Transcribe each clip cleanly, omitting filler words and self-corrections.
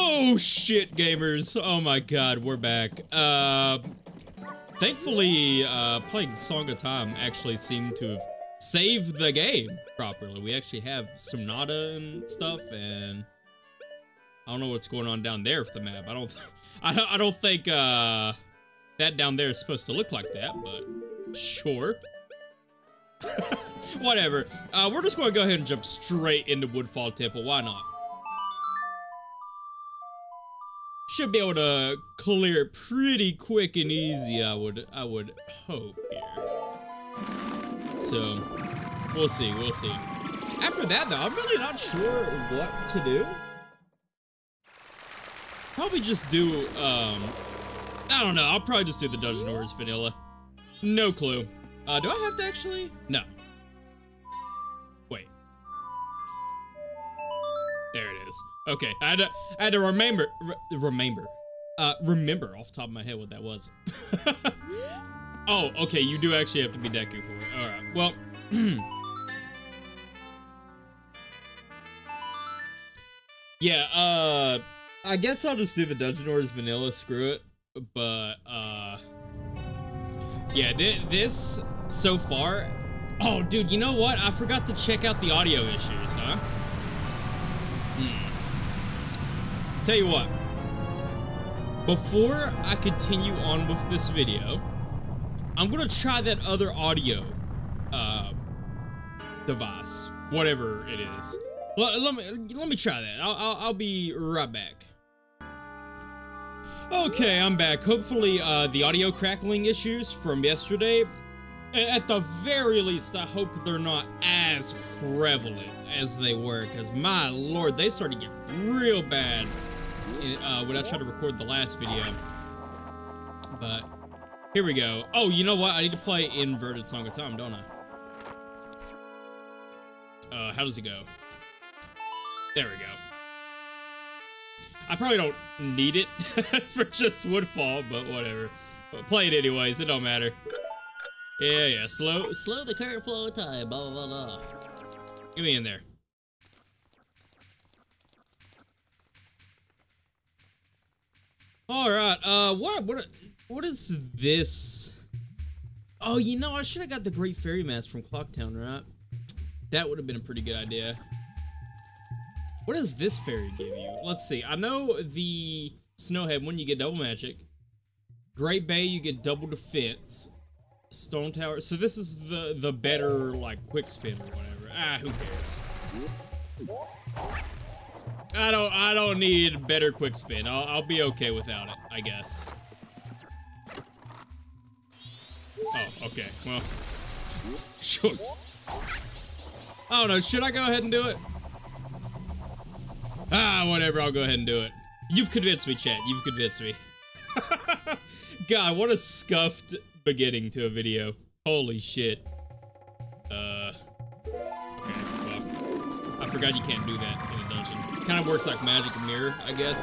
Oh shit, gamers. Oh my god, we're back. Thankfully, playing Song of Time actually seemed to have saved the game properly. We actually have Sonata and stuff, and I don't know what's going on down there with the map. I don't think that down there is supposed to look like that, but sure. Whatever. We're just going to go ahead and jump straight into Woodfall Temple. Why not? Should be able to clear it pretty quick and easy, I would hope here. So, we'll see, we'll see. After that, though, I'm really not sure what to do. Probably just do, I don't know, I'll probably just do the Dungeon Orders vanilla. No clue. Do I have to actually? No. Wait. There it is. Okay, I had to remember off the top of my head what that was. Oh, okay, you do actually have to be Deku for it. Alright, well. Yeah, I guess I'll just do the Dungeon Orders vanilla, screw it. But, yeah, this, so far. Oh, dude, you know what? I forgot to check out the audio issues, huh? Tell you what, before I continue on with this video, I'm gonna try that other audio device, whatever it is. Let me try that. I'll be right back. Okay, I'm back. Hopefully, the audio crackling issues from yesterday, at the very least, I hope they're not as prevalent as they were, because my lord, they started to get real bad when I tried to record the last video. But here we go. Oh, you know what? I need to play Inverted Song of Time, don't I? How does it go? There we go. I probably don't need it for just Woodfall, but whatever. But play it anyways, it don't matter. Yeah, slow the current flow of time, blah, blah, blah. Get me in there. Alright, what is this? Oh, you know, I should have got the Great Fairy Mask from Clocktown, right? That would have been a pretty good idea. What does this fairy give you? Let's see, I know the Snowhead, when you get double magic. Great Bay, you get double defense. Stone Tower, so this is the better, like, quick spin or whatever. Ah, who cares? I don't need better quick spin. I'll be okay without it, I guess. Oh, okay. Well, sure. I don't know. Should I go ahead and do it? Ah, whatever. I'll go ahead and do it. You've convinced me, chat. You've convinced me. God, what a scuffed beginning to a video. Holy shit. Okay, well, I forgot you can't do that in a dungeon. Kind of works like magic mirror, I guess.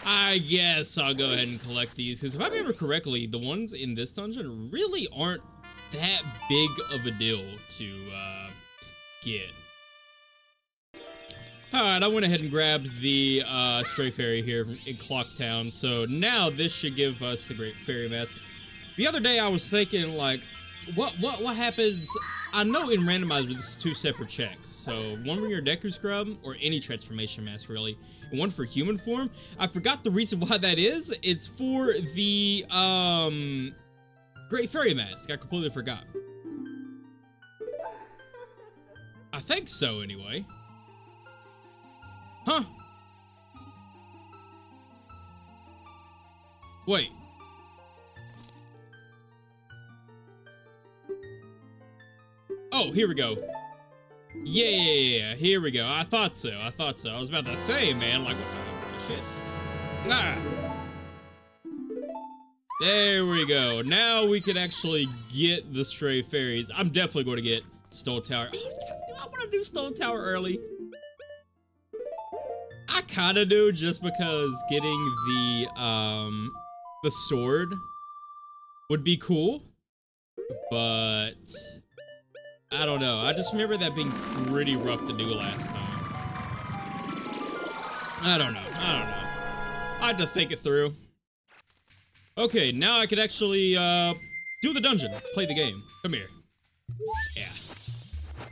I guess I'll go ahead and collect these, because if I remember correctly, the ones in this dungeon really aren't that big of a deal to get. Alright, I went ahead and grabbed the Stray Fairy here in Clocktown, so now this should give us the Great Fairy Mask. The other day I was thinking, like, what happens? I know in randomizer this is two separate checks. So one for your Deku Scrub or any transformation mask really, and one for human form. I forgot the reason why that is. It's for the Great Fairy Mask. I completely forgot. I think so anyway. Huh? Wait. Oh, here we go. Yeah, here we go. I thought so. I was about to say, man, like, what the shit? Ah! There we go. Now we can actually get the Stray Fairies. I'm definitely going to get Stone Tower. Do I want to do Stone Tower early? I kind of do, just because getting the sword would be cool, but I don't know. I just remember that being pretty rough to do last time. I don't know. I had to think it through. Okay, now I could actually, do the dungeon. Play the game. Come here. Yeah.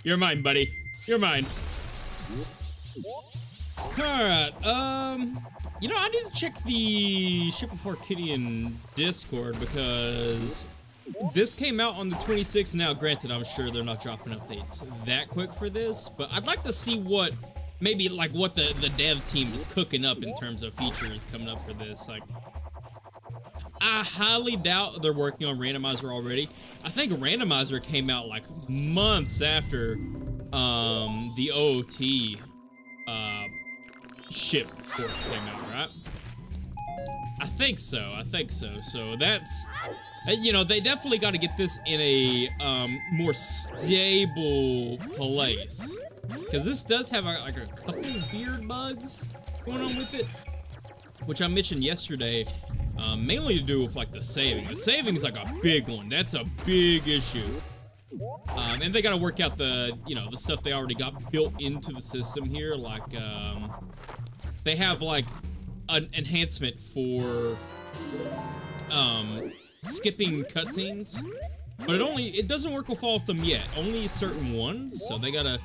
You're mine, buddy. You're mine. Alright, you know, I need to check the Ship of Arcadian Discord because this came out on the 26th. Now, granted, I'm sure they're not dropping updates that quick for this, but I'd like to see what, maybe, like, what the dev team is cooking up in terms of features coming up for this. Like, I highly doubt they're working on Randomizer already. I think Randomizer came out, like, months after, the OOT, ship port came out, right? I think so. So that's, you know, they definitely got to get this in a more stable place, because this does have like a couple of weird bugs going on with it, which I mentioned yesterday, mainly to do with like the saving. The saving is like a big one. That's a big issue. And they got to work out the, you know, the stuff they already got built into the system here, like, they have like an enhancement for skipping cutscenes, but it doesn't work with all of them yet, only certain ones, so they gotta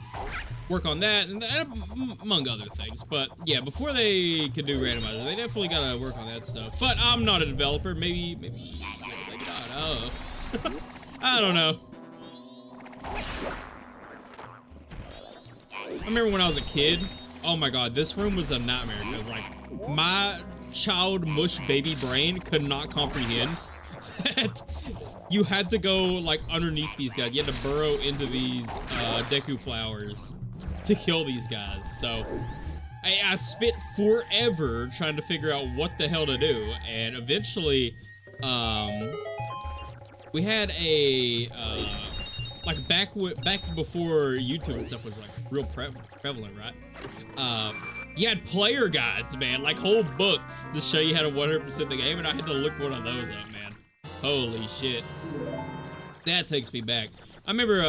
work on that, and among other things. But yeah, before they can do randomizer, they definitely gotta work on that stuff. But I'm not a developer, maybe not. Oh. I don't know. I remember when I was a kid, oh my god, this room was a nightmare, because like, my child mush baby brain could not comprehend that you had to go like underneath these guys. You had to burrow into these Deku flowers to kill these guys. So I spent forever trying to figure out what the hell to do, and eventually we had a like back before YouTube and stuff was like real prevalent, right? You had player guides, man, like whole books to show you how to 100% the game, and I had to look one of those up, man. Holy shit. That takes me back. I remember,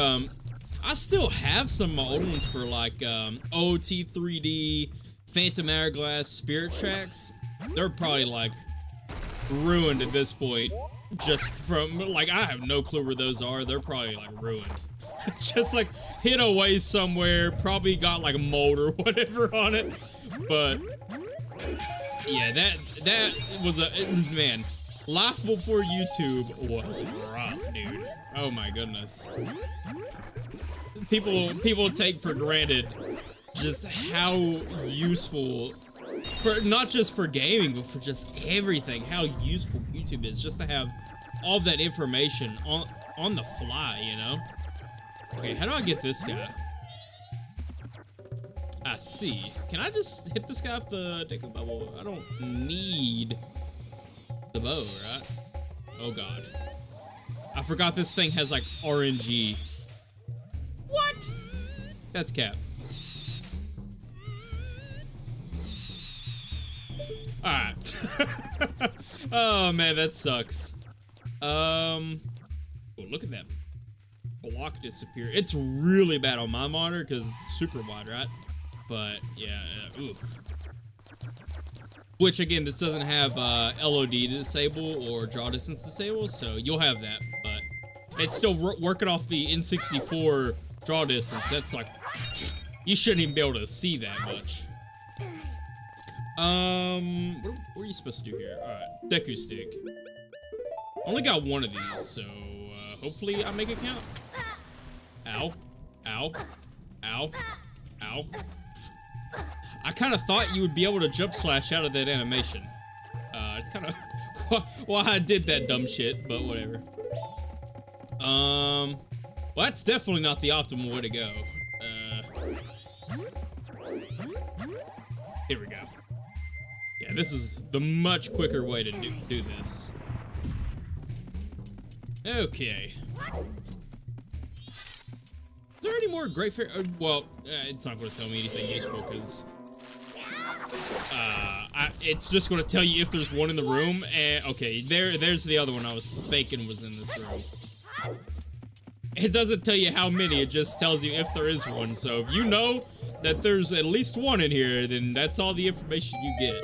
I still have some of my old ones for like, OT 3D, Phantom Hourglass, Spirit Tracks. They're probably like ruined at this point. Just from, like, I have no clue where those are. They're probably like ruined. Just like hid away somewhere, probably got like mold or whatever on it. But yeah, that was a, man, life before YouTube was rough, dude. Oh my goodness. People take for granted just how useful, for not just for gaming, but for just everything, how useful YouTube is, just to have all that information on the fly, you know? Okay, how do I get this guy? I see. Can I just hit this guy off the Deku bubble? I don't need the bow, right? Oh god. I forgot this thing has like RNG. What? That's cap. Alright. Oh man, that sucks. Oh, look at that block disappear. It's really bad on my monitor because it's super wide, right? But yeah, ooh. Which again, this doesn't have LOD to disable or draw distance disable, so you'll have that. But it's still working off the N64 draw distance. That's like, you shouldn't even be able to see that much. What are you supposed to do here? All right, Deku stick. Only got one of these, so hopefully I make it count. Ow, ow, ow, ow. I kind of thought you would be able to jump slash out of that animation. It's kind of why I did that dumb shit, but whatever. Well, that's definitely not the optimal way to go. Here we go. Yeah, this is the much quicker way to do this. Okay. Is there any more great fair? Well, it's not going to tell me anything useful because it's just going to tell you if there's one in the room. And okay, there's the other one I was thinking was in this room. it doesn't tell you how many, it just tells you if there is one. So if you know that there's at least one in here, then that's all the information you get.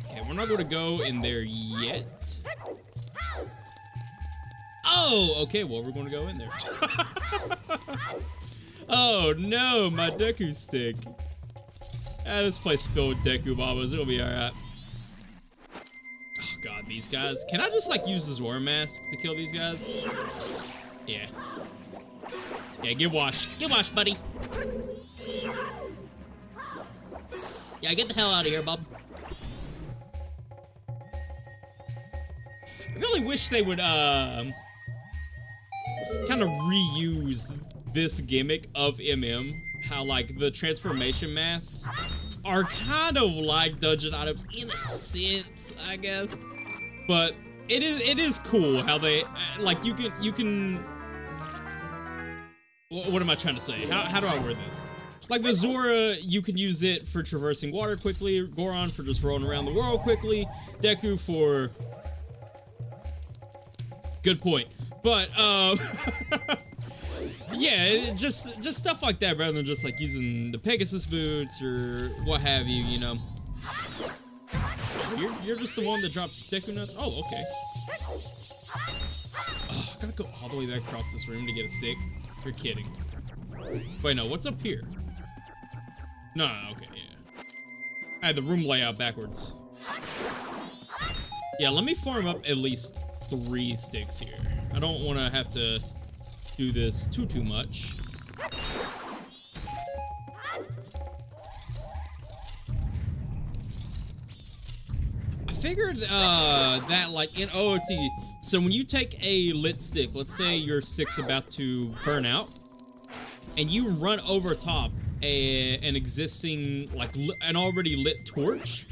Okay, we're not going to go in there yet. Oh, okay, well, we're going to go in there. Oh, no, my Deku stick. Ah, this place filled with Deku Bombas. It'll be alright. Oh, God, these guys. Can I just, like, use the Zora mask to kill these guys? Yeah. Yeah, get washed. Get washed, buddy. Yeah, get the hell out of here, bub. I really wish they would, kind of reuse this gimmick of MM. How, like, the transformation masks are kind of like dungeon items in a sense, I guess. But it is cool how they, like, you can... What am I trying to say? How do I word this? Like the Zora, you can use it for traversing water quickly, Goron for just rolling around the world quickly, Deku for... Good point. But, yeah, just stuff like that rather than just like using the Pegasus boots or what have you, you know. You're just the one that dropped Deku nuts? Oh, okay. Oh, I gotta go all the way back across this room to get a stick. You're kidding. Wait, no, what's up here? No, okay, yeah. I had the room layout backwards. Yeah, let me farm up at least 3 sticks here. I don't want to have to do this too much. I figured that like in OOT, so when you take a lit stick, let's say your stick's about to burn out, and you run over top an existing, like an already lit torch,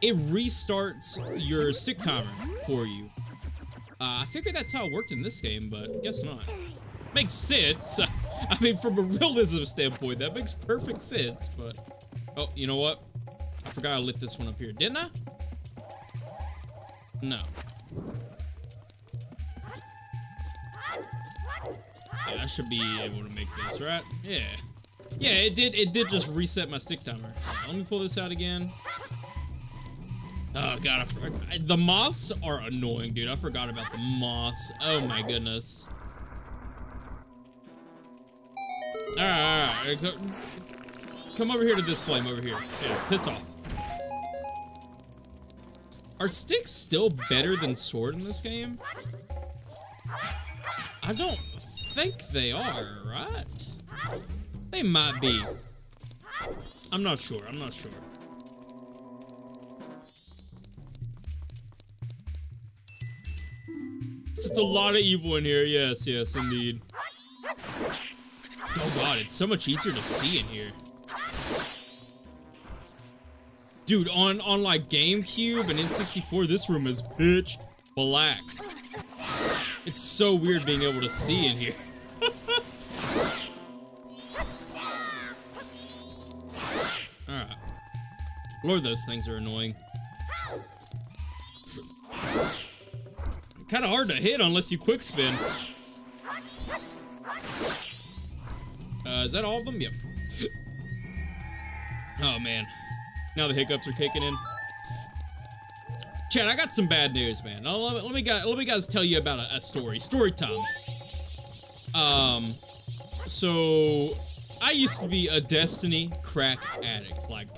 it restarts your stick timer for you. I figured that's how it worked in this game, but guess not. Makes sense. I mean, from a realism standpoint, that makes perfect sense, but... Oh, you know what? I forgot I lit this one up here. Didn't I? No. Yeah, I should be able to make this, right? Yeah. Yeah, it did just reset my stick timer. Right, let me pull this out again. Oh, God, the moths are annoying, dude. I forgot about the moths. Oh, my goodness. All right. Come over here to this flame over here. Yeah, piss off. Are sticks still better than sword in this game? I don't think they are, right? They might be. I'm not sure. I'm not sure. It's a lot of evil in here. Yes, yes, indeed. Oh god, it's so much easier to see in here. Dude, on like GameCube and N64, this room is pitch black. It's so weird being able to see in here. Alright. Lord, those things are annoying. Kind of hard to hit unless you quick spin. Is that all of them? Yep. Oh man, now the hiccups are kicking in. Chad, I got some bad news, man. Let me guys tell you about a story. Story time. So I used to be a Destiny crack addict, like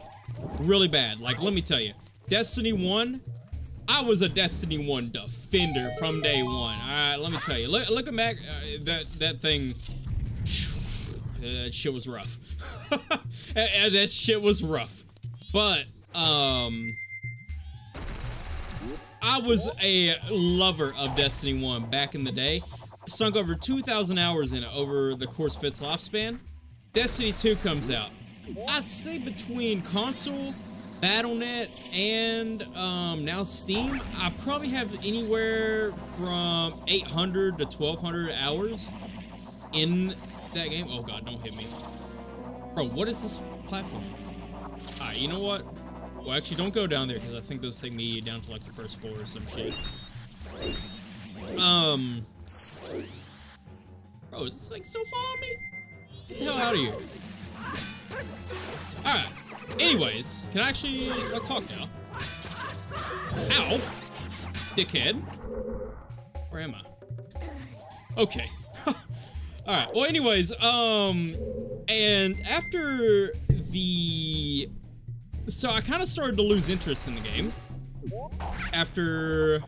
really bad. Like, let me tell you, Destiny 1. I was a Destiny 1 defender from day one. Alright, let me tell you. Look at Mac, that thing. That shit was rough. That shit was rough. But, I was a lover of Destiny 1 back in the day. Sunk over 2,000 hours in it over the course of its lifespan. Destiny 2 comes out. I'd say between console, Battle.net, and now Steam, I probably have anywhere from 800 to 1,200 hours in that game. Oh god, don't hit me. Bro, what is this platform? Alright, you know what? Well, actually, don't go down there, because I think those take me down to, like, the first floor or some shit. Bro, is this thing still following me? Get the hell out of here. Alright. Anyways, can I actually like, talk now? Ow! Dickhead. Where am I? Okay. Alright, well anyways, and after the... So I kind of started to lose interest in the game. After...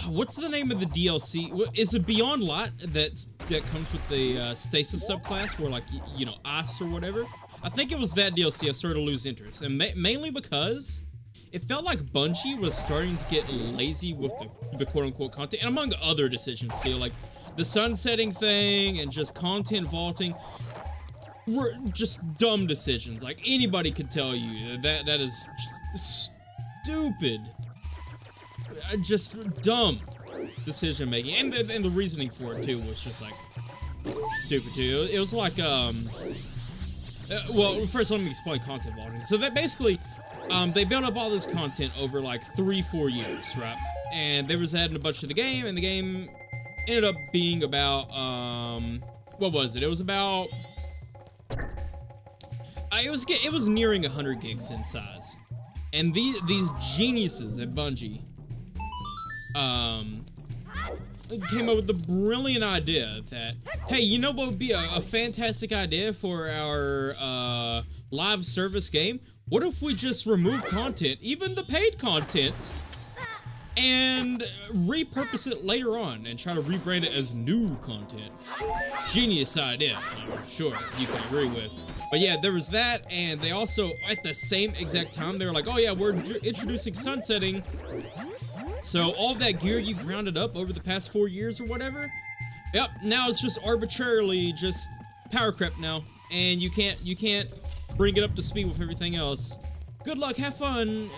What's the name of the DLC? Is it Beyond Light that comes with the Stasis subclass, where like, you know, ice or whatever? I think it was that DLC I started to lose interest, and mainly because it felt like Bungie was starting to get lazy with the quote-unquote content, and among other decisions too, like the sunsetting thing and just content vaulting were just dumb decisions. Like anybody could tell you that is just stupid. Just dumb decision making, and the reasoning for it too was just like stupid too. It was like well, first let me explain content vaulting. So that basically they built up all this content over like 3-4 years, right? And they was adding a bunch to the game, and the game ended up being about what was it? It was about it was nearing 100 gigs in size, and these geniuses at Bungie came up with the brilliant idea that, hey, you know what would be a fantastic idea for our live service game? What if we just remove content, even the paid content, and repurpose it later on and try to rebrand it as new content? Genius idea, I'm sure you can agree with. But yeah, there was that, and they also, at the same exact time, they were like, oh yeah, we're introducing sunsetting. So all of that gear you grounded up over the past 4 years or whatever, yep, now it's just arbitrarily just power creep now, and you can't bring it up to speed with everything else. Good luck, have fun,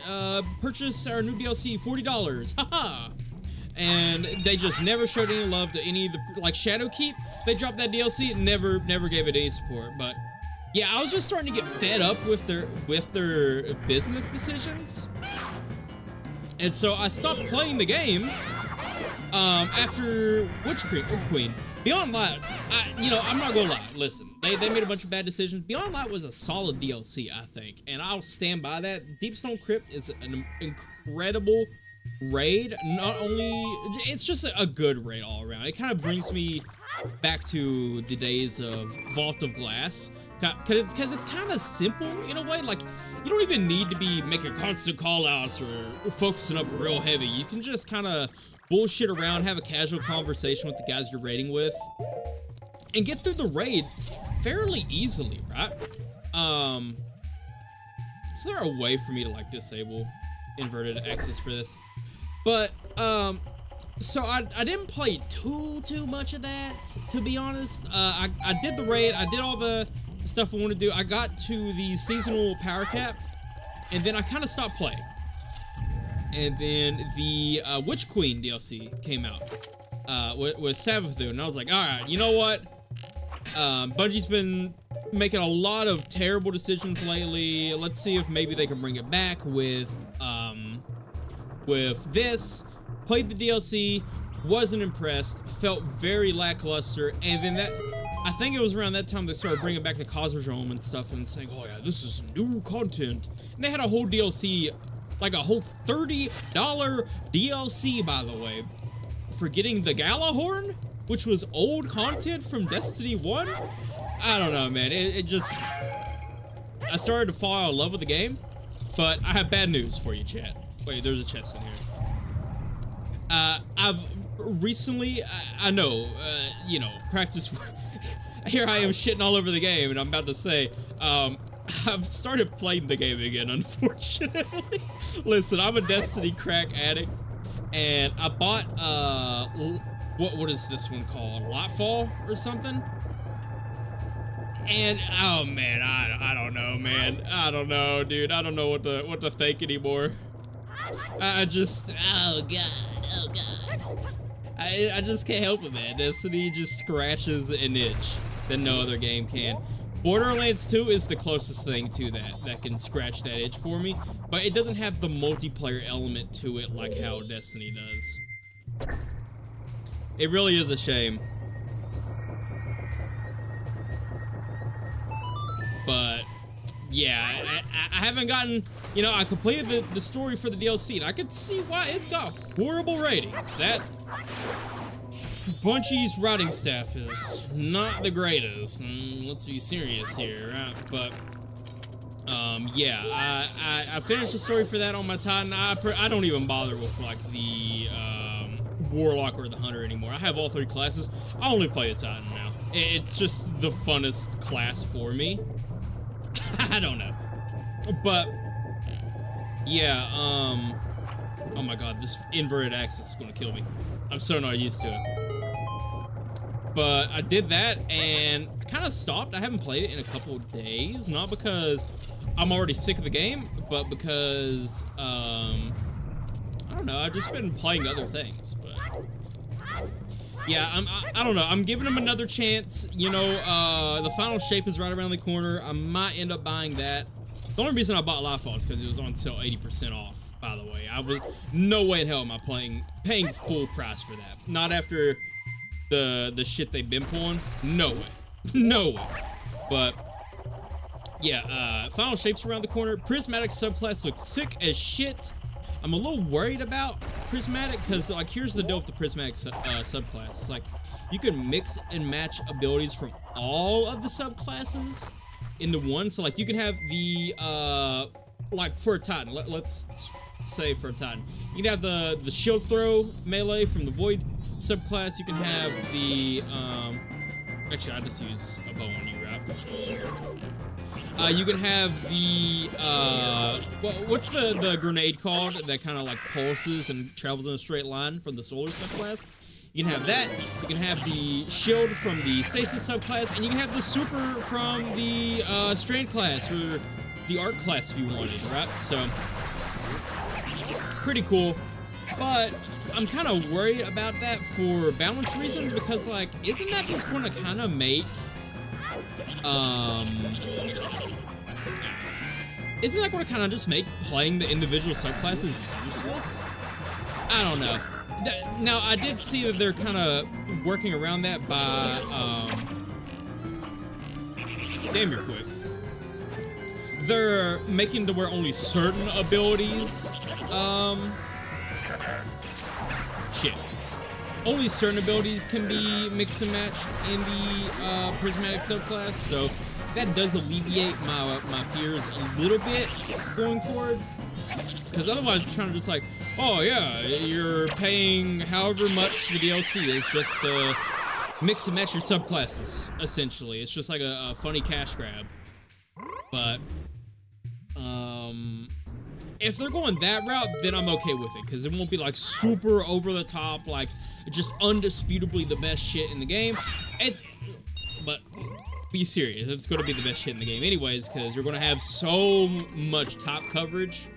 purchase our new DLC, $40, haha. And they just never showed any love to any of the, like Shadowkeep, they dropped that DLC, never gave it any support. But yeah, I was just starting to get fed up with their business decisions. And so I stopped playing the game after Witch Queen. Beyond Light, I'm not gonna lie, listen, they made a bunch of bad decisions. Beyond Light was a solid DLC, I think, and I'll stand by that. Deepstone Crypt is an incredible raid. Not only, it's just a good raid all around. It kind of brings me back to the days of Vault of Glass, because it's kind of simple in a way. Like, you don't even need to be making constant call-outs or focusing up real heavy. You can just kind of bullshit around, have a casual conversation with the guys you're raiding with, and get through the raid fairly easily, right? Is there a way for me to like disable inverted access for this? But so I didn't play too much of that, to be honest. I did the raid, I did all the stuff I want to do. I got to the seasonal power cap, and then I kind of stopped playing. And then the Witch Queen DLC came out with Sabbathu, and I was like, all right, you know what? Bungie's been making a lot of terrible decisions lately. Let's see if maybe they can bring it back with this. Played the DLC, wasn't impressed, felt very lackluster, and then I think it was around that time they started bringing back the Cosmodrome and stuff and saying, oh yeah, this is new content. And they had a whole DLC, like a whole $30 DLC, by the way, for getting the Galahorn, which was old content from Destiny 1. I don't know, man. It just, I started to fall out of love with the game, but I have bad news for you, chat. Wait, there's a chest in here. I've recently, I know, practice. Here I am shitting all over the game, and I'm about to say, I've started playing the game again, unfortunately. Listen, I'm a Destiny crack addict, and I bought, what is this one called? Lightfall or something? And, oh man, I don't know, man. I don't know, dude. I don't know what to think anymore. I just, oh god. I just can't help it, man. Destiny just scratches an itch that no other game can. Borderlands 2 is the closest thing to that can scratch that itch for me, but it doesn't have the multiplayer element to it like how Destiny does. It really is a shame. But yeah, I haven't gotten, you know, I completed the story for the DLC, and I could see why it's got horrible ratings. That Bungie's writing staff is not the greatest. Let's be serious here, right? But yeah, I finished the story for that on my Titan. I don't even bother with like the Warlock or the Hunter anymore. I have all 3 classes. I only play the Titan now. It's just the funnest class for me. I don't know. But yeah, oh my god, this inverted axis is gonna kill me. I'm so not used to it. But I did that and I kind of stopped. I haven't played it in a couple of days, not because I'm already sick of the game, but because I don't know, I've just been playing other things. But yeah, I don't know, I'm giving them another chance. You know, the final shape is right around the corner. I might end up buying that. The only reason I bought Lightfall is because it was on sale 80% off, by the way. I was, no way in hell am I paying full price for that. Not after the shit they've been pulling. No way. No way. But yeah, final shapes around the corner. Prismatic subclass looks sick as shit. I'm a little worried about Prismatic because, like, here's the deal with the Prismatic subclass. It's like you can mix and match abilities from all of the subclasses into one. So, like, you can have the, like, for a Titan, let's say for a Titan, you can have the shield throw melee from the Void subclass. You can have the, actually, I just use a bow on you, right? You can have the, what's the grenade called that kind of like pulses and travels in a straight line from the solar subclass? You can have that. You can have the shield from the stasis subclass, and you can have the super from the strand class or the arc class if you wanted, right? So pretty cool. But I'm kind of worried about that for balance reasons because, like, isn't that just going to kind of make isn't that going to kind of just make playing the individual subclasses useless? I don't know. Now, I did see that they're kind of working around that by, damn, you're quick. They're making to where only certain abilities, only certain abilities can be mixed and matched in the Prismatic subclass, so that does alleviate my fears a little bit going forward. Because otherwise it's kind of just like, oh yeah, you're paying however much the DLC is just to mix and match your subclasses, essentially. It's just like a funny cash grab. But, if they're going that route, then I'm okay with it, because it won't be like super over the top, like just undisputably the best shit in the game. But be serious, it's going to be the best shit in the game anyways, because you're going to have so much top coverage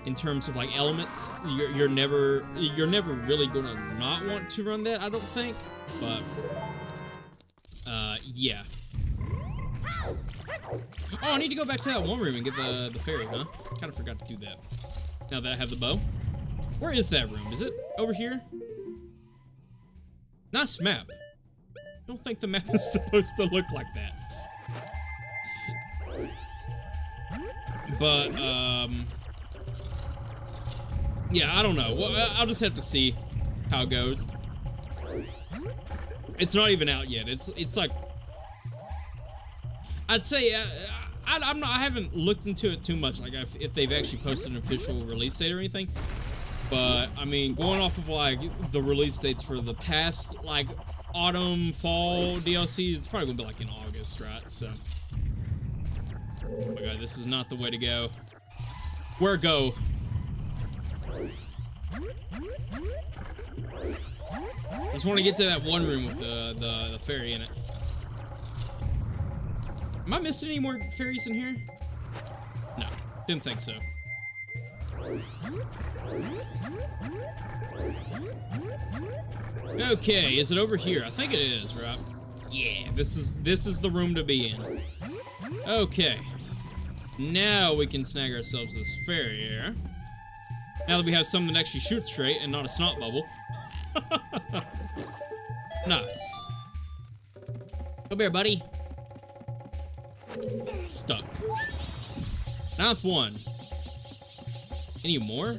in terms of like elements. You're never really going to not want to run that, I don't think. But yeah. Oh, I need to go back to that one room and get the fairy, huh? Kind of forgot to do that. Now that I have the bow. Where is that room? Is it over here? Nice map. I don't think the map is supposed to look like that. But, yeah, I don't know. Well, I'll just have to see how it goes. It's not even out yet. It's like, I'd say, I haven't looked into it too much, like if they've actually posted an official release date or anything. But I mean, going off of like the release dates for the past like autumn, fall DLC, it's probably gonna be like in August, right? So, oh my god, this is not the way to go. Where go? Just want to get to that one room with the fairy in it. Am I missing any more fairies in here? No, didn't think so. Okay, is it over here? I think it is, right? Yeah, this is the room to be in. Okay. Now we can snag ourselves this fairy here. Now that we have something that actually shoots straight and not a snot bubble. Nice. Come here, buddy. Stuck. Ninth one. Any more?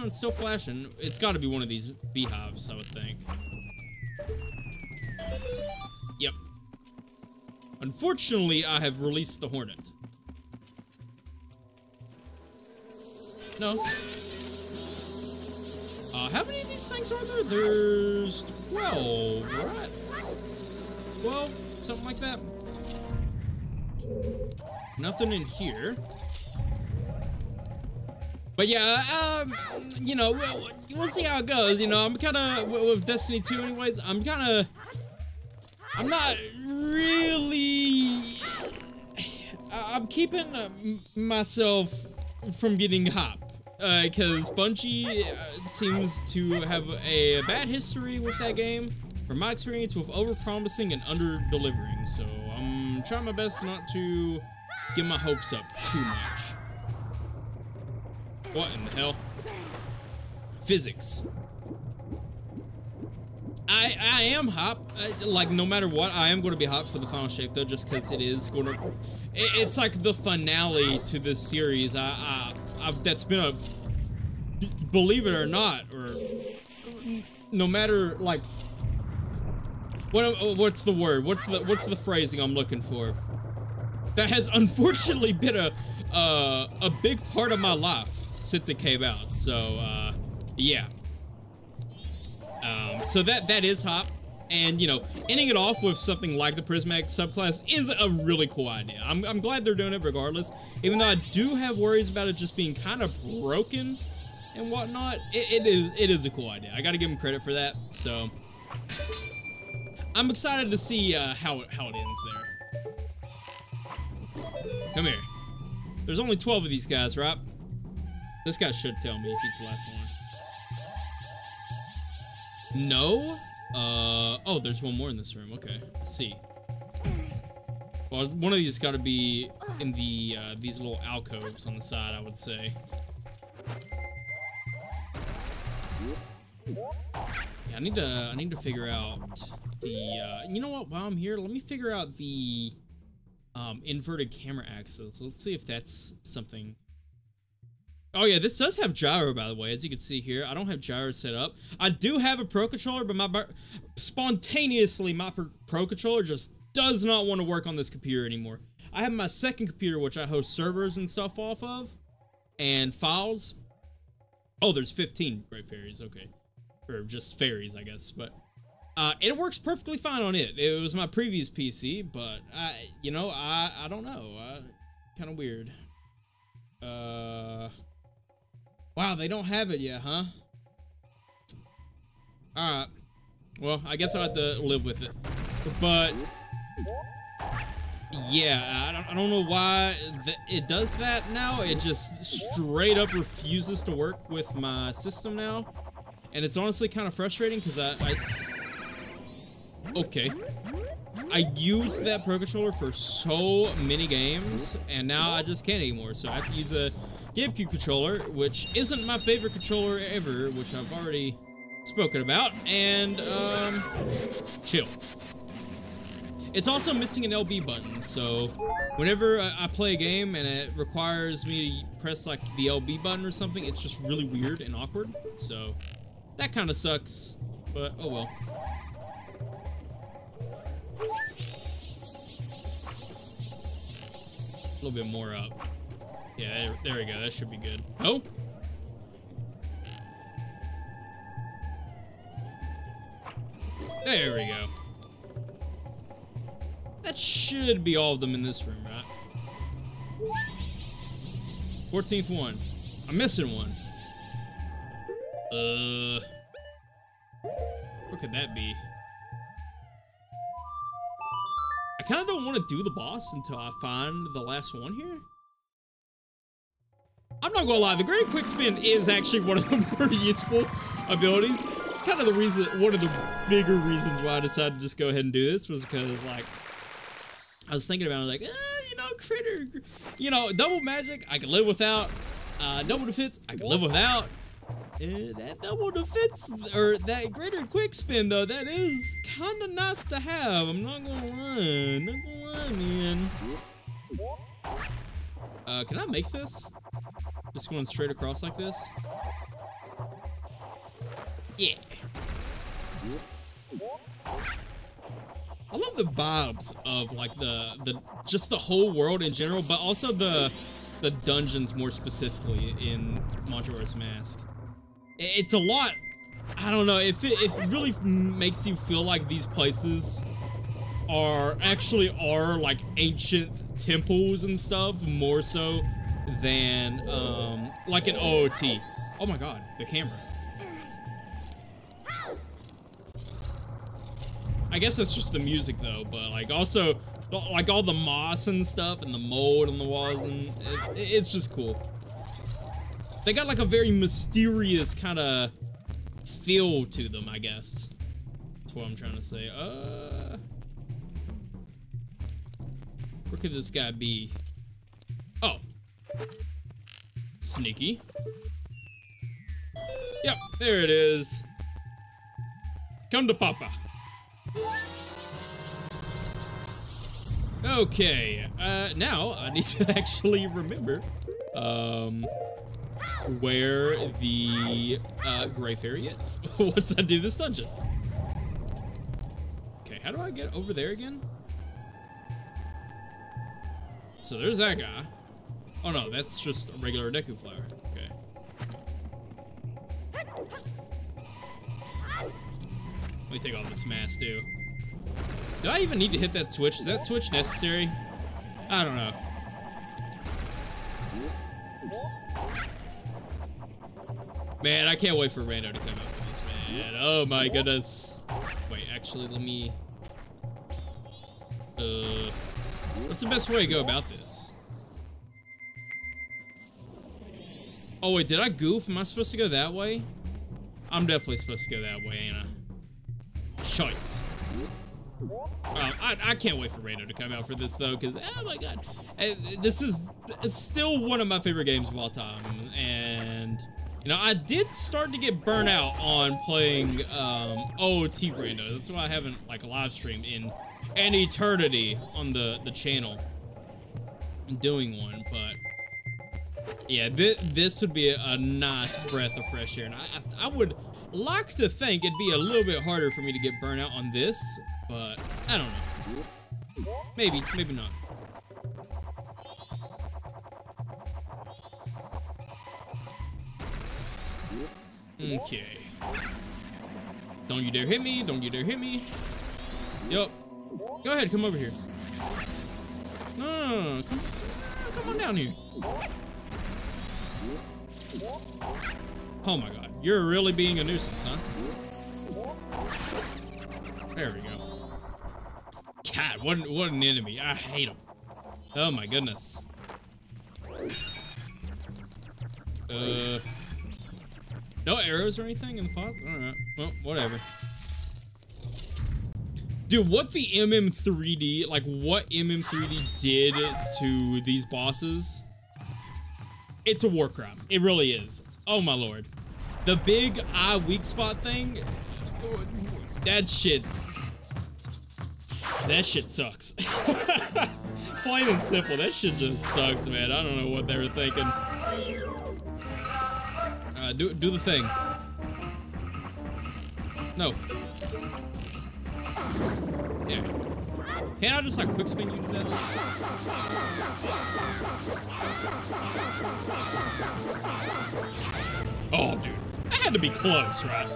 It's still flashing. It's got to be one of these beehives, I would think. Yep. Unfortunately, I have released the hornet. No. How many of these things are there? There's 12, right? 12? Something like that. Nothing in here. But yeah, you know, we'll see how it goes. You know, I'm kind of, with Destiny 2 anyways, I'm not really, I'm keeping myself from getting hop. Because Bungie seems to have a bad history with that game, from my experience, with over-promising and under-delivering. So I'm trying my best not to get my hopes up too much. What in the hell? Physics. I am hop. Like, no matter what, I am going to be hop for the final shape, though, just because it is going to... It's like the finale to this series. That's been a... Believe it or not, or... No matter, like... What's the word? What's the phrasing I'm looking for? That has unfortunately been a big part of my life since it came out. So, yeah. So that is hop. And, you know, ending it off with something like the Prismatic subclass is a really cool idea. I'm glad they're doing it regardless. Even though I do have worries about it just being kind of broken and whatnot, it is a cool idea. I gotta give them credit for that. So, I'm excited to see how it ends there. Come here. There's only 12 of these guys, right? This guy should tell me if he's the last one. No? Oh, there's one more in this room. Okay, let's see. Well, one of these got to be in the these little alcoves on the side, I would say. Yeah, I need to figure out the. You know what? While I'm here, let me figure out the inverted camera axis. Let's see if that's something. Oh yeah, this does have gyro, by the way, as you can see here. I don't have gyro set up. I do have a Pro Controller, but spontaneously, my Pro Controller just does not want to work on this computer anymore. I have my second computer, which I host servers and stuff off of, and files. Oh, there's 15 Great Fairies, okay. Or just Fairies, I guess, but it works perfectly fine on it. It was my previous PC, but I don't know. Kind of weird. Wow, they don't have it yet, huh? Alright. Well, I guess I'll have to live with it. But, yeah, I don't know why it does that now. It just straight up refuses to work with my system now. And it's honestly kind of frustrating because okay. I used that Pro Controller for so many games, and now I just can't anymore. So I have to use a GameCube controller, which isn't my favorite controller ever, which I've already spoken about, and, chill. It's also missing an LB button, so whenever I play a game and it requires me to press, like, the LB button or something, it's just really weird and awkward, so that kind of sucks, but oh well. A little bit more up. Yeah, there we go. That should be good. Oh! There we go. That should be all of them in this room, right? 14th one. I'm missing one. Where could that be? I kind of don't want to do the boss until I find the last one here. I'm not gonna lie, the Great Quick Spin is actually one of the more useful abilities. Kind of the reason, one of the bigger reasons why I decided to just go ahead and do this was because, like, I was thinking about it, like, you know, critter, you know, double magic, I can live without. Double defense, I can live without. That double defense, or that greater quick spin though, that is kind of nice to have. I'm not gonna lie. Not gonna lie, man. Can I make this? Just going straight across like this? Yeah. I love the vibes of like the just the whole world in general, but also the dungeons more specifically in Majora's Mask. It's a lot. I don't know. It really makes you feel like these places are like ancient temples and stuff, more so than like an OOT. Oh my god, the camera. I guess that's just the music though, but like also like all the moss and stuff and the mold on the walls, and it's just cool. They got like a very mysterious kind of feel to them, I guess. That's what I'm trying to say. Where could this guy be? Oh. Sneaky. Yep, there it is. Come to Papa. Okay, now I need to actually remember, where the, Gray Fairy is once I do this dungeon. Okay, how do I get over there again? So there's that guy. Oh no, that's just a regular Deku flower. Okay. Let me take off this mask too. Do I even need to hit that switch? Is that switch necessary? I don't know. Man, I can't wait for Rando to come out for this, man. Oh my goodness. Wait, actually, let me... what's the best way to go about this? Oh wait, did I goof? Am I supposed to go that way? I'm definitely supposed to go that way, ain't I? Shite. I can't wait for Rando to come out for this though, because oh my god, this is still one of my favorite games of all time, and you know I did start to get burnt out on playing OOT Rando. That's why I haven't like live streamed in an eternity on the channel doing one, but yeah, this would be a nice breath of fresh air, and I would like to think it'd be a little bit harder for me to get burnt out on this, but I don't know. Maybe not. Okay. Don't you dare hit me, don't you dare hit me. Yup. Go ahead, come over here. No, come on down here. Oh my god, you're really being a nuisance, huh? There we go. God, what an enemy. I hate him. Oh my goodness. No arrows or anything in the pots? Alright, well, whatever. Dude, what the MM3D, like what MM3D did to these bosses, it's a war crime. It really is. Oh my lord. The big eye weak spot thing, that shit sucks. Plain and simple, that shit just sucks, man. I don't know what they were thinking. Do the thing. No. Yeah. Can't I just like quick spin you to death? Oh, dude. That had to be close, right?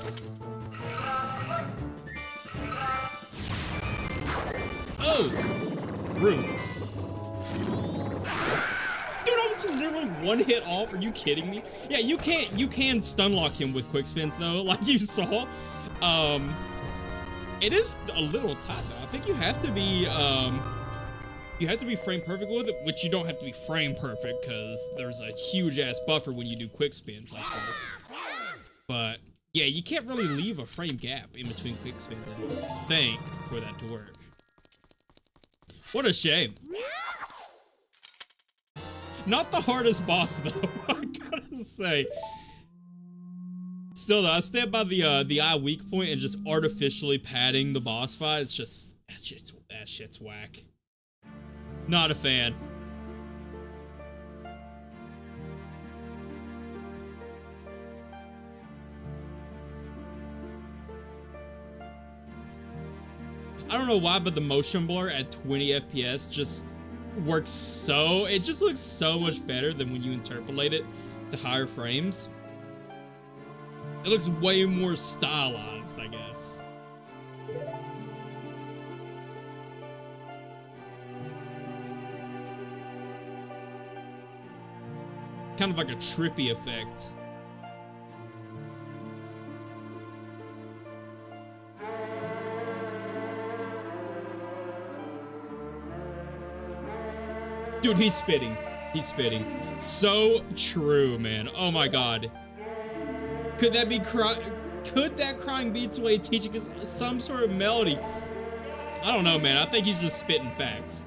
Oh! Rude. Dude, I was literally one hit off. Are you kidding me? Yeah, you can stun lock him with quick spins though, like you saw. It is a little tight though. I think you have to be frame perfect with it, which you don't have to be frame perfect because there's a huge ass buffer when you do quick spins like this. But yeah, you can't really leave a frame gap in between quick spins, I don't think, for that to work. What a shame. Not the hardest boss though, I gotta say. Still though, I stand by the eye weak point and just artificially padding the boss fight. It's just that shit's whack. Not a fan. I don't know why, but the motion blur at 20 FPS just works so... It just looks so much better than when you interpolate it to higher frames. It looks way more stylized, I guess. Kind of like a trippy effect. Dude, he's spitting. He's spitting. So true, man. Oh my god. Could that be could that crying beats away teaching us some sort of melody? I don't know, man. I think he's just spitting facts.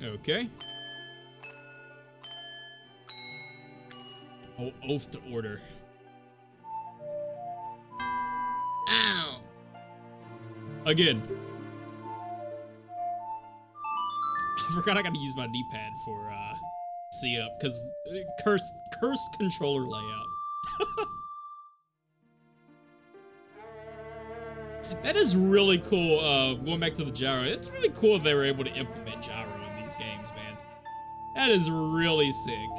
Okay. Oh, oath to order. Ow! Again. I forgot I gotta use my D-pad for, C-up, because cursed controller layout. That is really cool, going back to the gyro. It's really cool they were able to implement gyro in these games, man. That is really sick.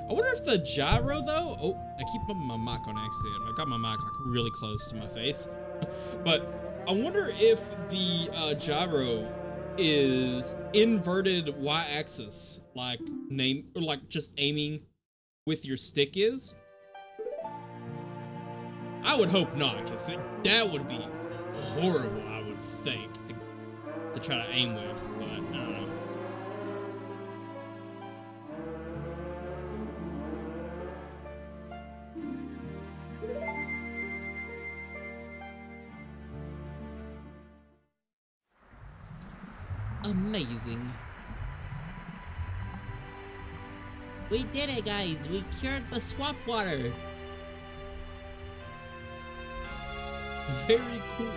I wonder if the gyro, though... Oh, I keep my mic on accident. I got my mic, like, really close to my face. But I wonder if the gyro is inverted y-axis, like just aiming with your stick is. I would hope not, because that would be horrible, I would think, to try to aim with, but I don't know. Amazing. We did it, guys! We cured the swamp water! Very cool.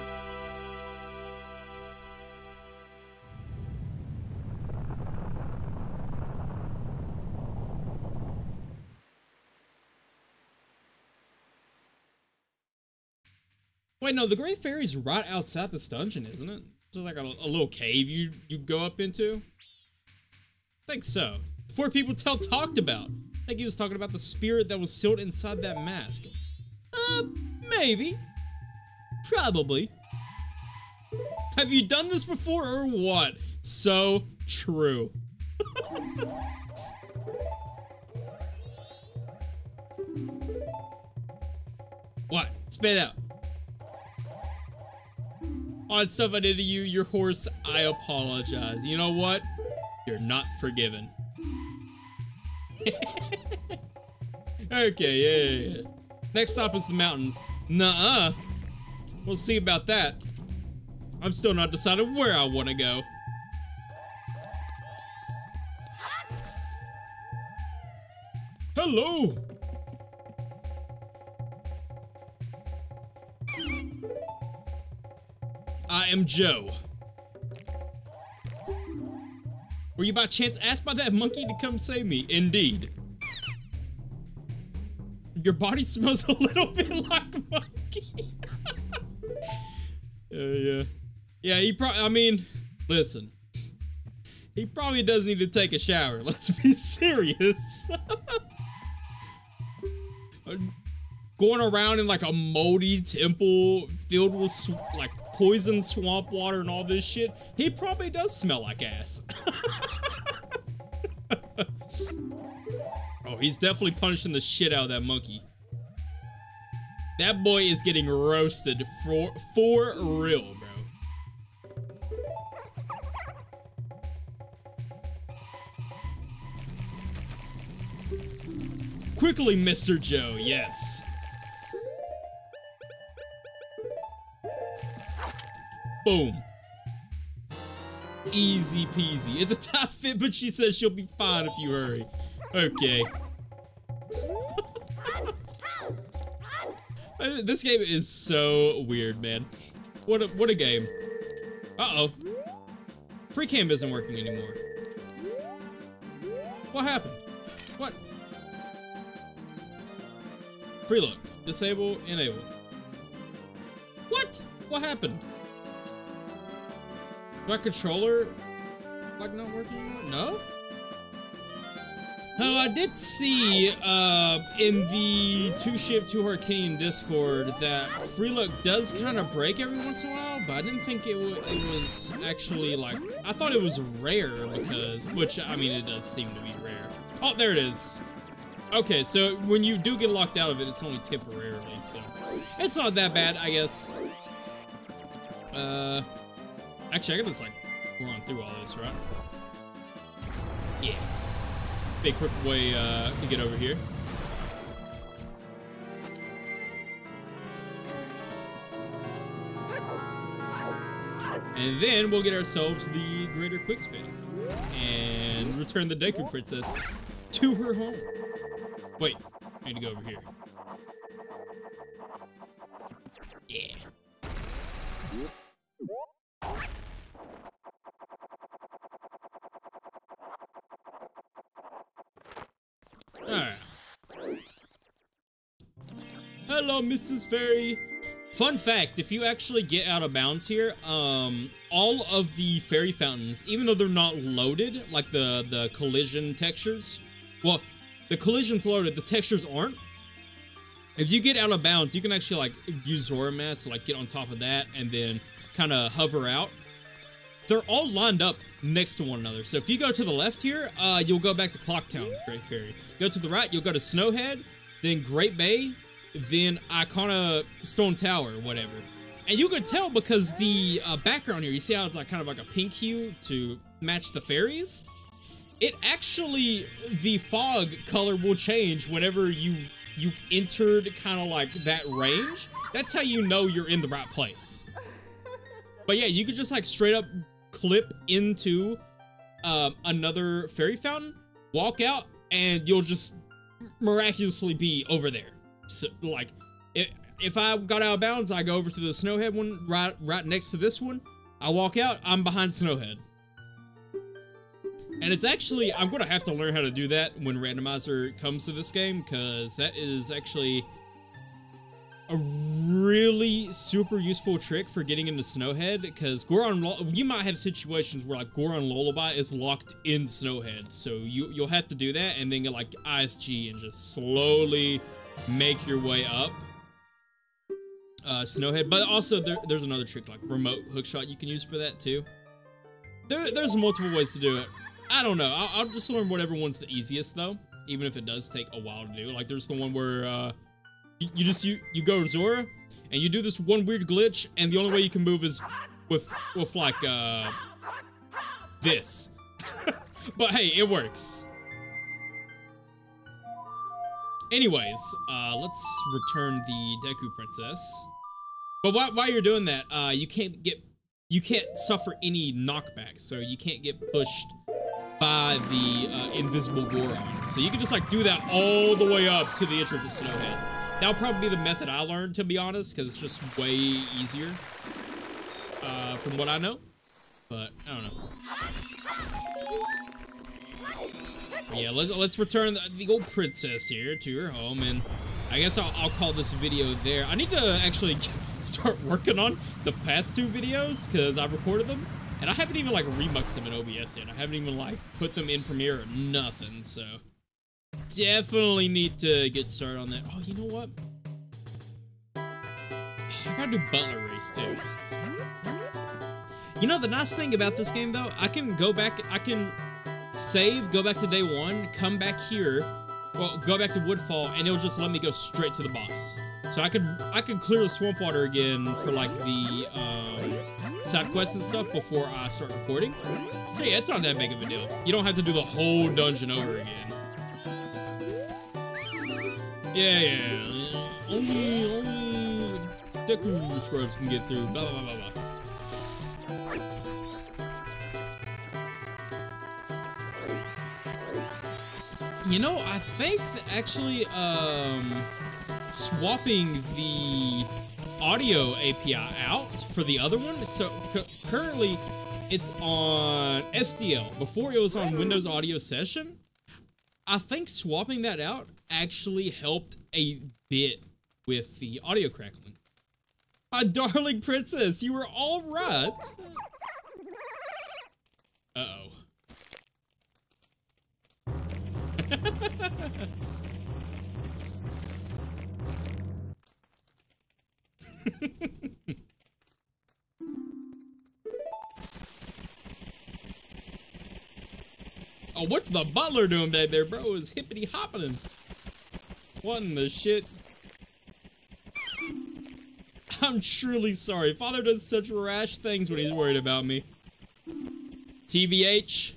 Wait, no, the Great Fairy's right outside this dungeon, isn't it? Just like a little cave you go up into? I think so. Before people talked about. I think he was talking about the spirit that was sealed inside that mask. Maybe. Probably. Have you done this before or what? So true. What? Spit it out. Odd stuff I did to you, your horse, I apologize. You know what? You're not forgiven. Okay, yeah. Next stop is the mountains. Nuh-uh. We'll see about that. I'm still not decided where I want to go. Hello! I am Joe. Were you by chance asked by that monkey to come save me? Indeed. Your body smells a little bit like a monkey. Yeah. Yeah, he probably, I mean, listen. He probably does need to take a shower. Let's be serious. Going around in like a moldy temple filled with like poison swamp water and all this shit, he probably does smell like ass. Oh, he's definitely punishing the shit out of that monkey. That boy is getting roasted for real, bro. Quickly, Mr. Joe, yes. Boom. Easy peasy. It's a tight fit, but she says she'll be fine if you hurry. Okay. This game is so weird, man. What a game. Uh-oh. Free cam isn't working anymore. What happened? What? Free look. Disable, enable. What? What happened? My controller, like, not working anymore? No? Oh, I did see in the Two Ship Two Hurricane Discord that free look does kind of break every once in a while, but I didn't think it was actually like, I thought it was rare because, which, I mean, it does seem to be rare. Oh, there it is. Okay, so when you do get locked out of it, it's only temporarily, so it's not that bad, I guess. Actually, I can just, like, run through all this, right? Yeah. Big quick way to get over here. And then we'll get ourselves the greater quick spin and return the Deku Princess to her home. Wait, I need to go over here. Yeah. Alright. Hello, Mrs. Fairy. Fun fact, if you actually get out of bounds here, all of the fairy fountains, even though they're not loaded, like the collision textures, well, the collision's loaded, the textures aren't. If you get out of bounds, you can actually, like, use Zora Mask to, like, get on top of that and then kind of hover out. They're all lined up next to one another. So if you go to the left here, you'll go back to Clocktown, Great Fairy. Go to the right, you'll go to Snowhead, then Great Bay, then Icona Stone Tower, whatever. And you can tell because the background here, you see how it's like kind of like a pink hue to match the fairies? It actually, the fog color will change whenever you've entered kind of like that range. That's how you know you're in the right place. But yeah, you could just like straight up clip into another fairy fountain, walk out, and you'll just miraculously be over there. So, like, if I got out of bounds, I go over to the Snowhead one, right next to this one. I walk out, I'm behind Snowhead. And it's actually, I'm going to have to learn how to do that when Randomizer comes to this game, because that is actually a really super useful trick for getting into Snowhead, because you might have situations where, like, Goron Lullaby is locked in Snowhead, so you'll have to do that, and then get, like, ISG and just slowly make your way up Snowhead. But also there's another trick, like remote hookshot, you can use for that too. There's multiple ways to do it. I don't know, I'll just learn whatever one's the easiest though, even if it does take a while to do. Like there's the one where you go to Zora and you do this one weird glitch, and the only way you can move is with like this. But hey, it works. Anyways, let's return the Deku Princess. But while you're doing that, you can't suffer any knockbacks, so you can't get pushed by the invisible Goron. So you can just like do that all the way up to the entrance of Snowhead. That'll probably be the method I learned, to be honest, because it's just way easier from what I know. But I don't know. Yeah, let's return the old princess here to her home, and I guess I'll call this video there. I need to actually start working on the past two videos, because I recorded them, and I haven't even, like, remuxed them in OBS yet. I haven't even, like, put them in Premiere or nothing, so definitely need to get started on that. Oh, you know what? I gotta do Butler Race, too. You know, the nice thing about this game, though, I can go back, I can save, go back to day one, come back here, well, go back to Woodfall, and it'll just let me go straight to the boss. So I could clear the swamp water again for like the side quests and stuff before I start recording. So yeah, it's not that big of a deal. You don't have to do the whole dungeon over again. Yeah. Only Deku scrubs can get through. Blah blah blah blah. You know, I think that actually, swapping the audio API out for the other one. So currently it's on SDL. Before it was on Windows Audio Session. I think swapping that out actually helped a bit with the audio crackling. My darling princess, you were all right. Uh-oh. Oh, what's the butler doing back there, bro? Is hippity hopping. What in the shit? I'm truly sorry. Father does such rash things when he's worried about me. TBH,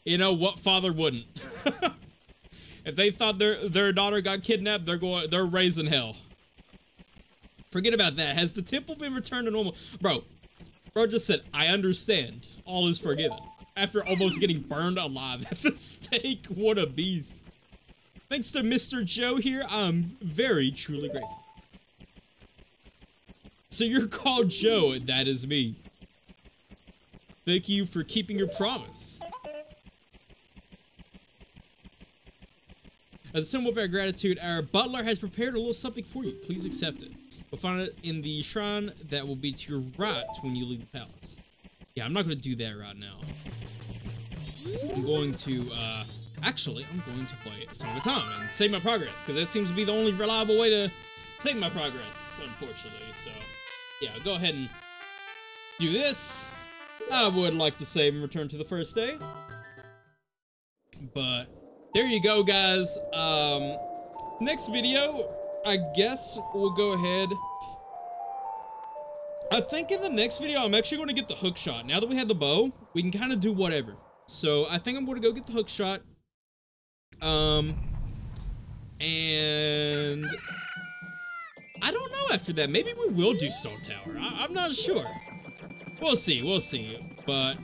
you know what father wouldn't? If they thought their daughter got kidnapped, they're raising hell. Forget about that. Has the temple been returned to normal? Bro just said, I understand. All is forgiven. After almost getting burned alive at the stake. What a beast. Thanks to Mr. Joe here, I'm very, truly grateful. So you're called Joe, and that is me. Thank you for keeping your promise. As a symbol of our gratitude, our butler has prepared a little something for you. Please accept it. You'll find it in the shrine that will be to your right when you leave the palace. Yeah, I'm not going to do that right now. I'm going to, actually, I'm going to play Song of Time and save my progress, because that seems to be the only reliable way to save my progress, unfortunately. So, yeah, I'll go ahead and do this. I would like to save and return to the first day. But, there you go, guys. Next video, I guess we'll go ahead. I think in the next video, I'm actually going to get the hook shot. Now that we have the bow, we can kind of do whatever. So I think I'm going to go get the hook shot. And I don't know after that. Maybe we will do Stone Tower. I'm not sure. We'll see. We'll see. But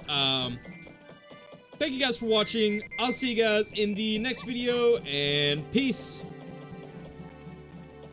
thank you guys for watching. I'll see you guys in the next video, and peace.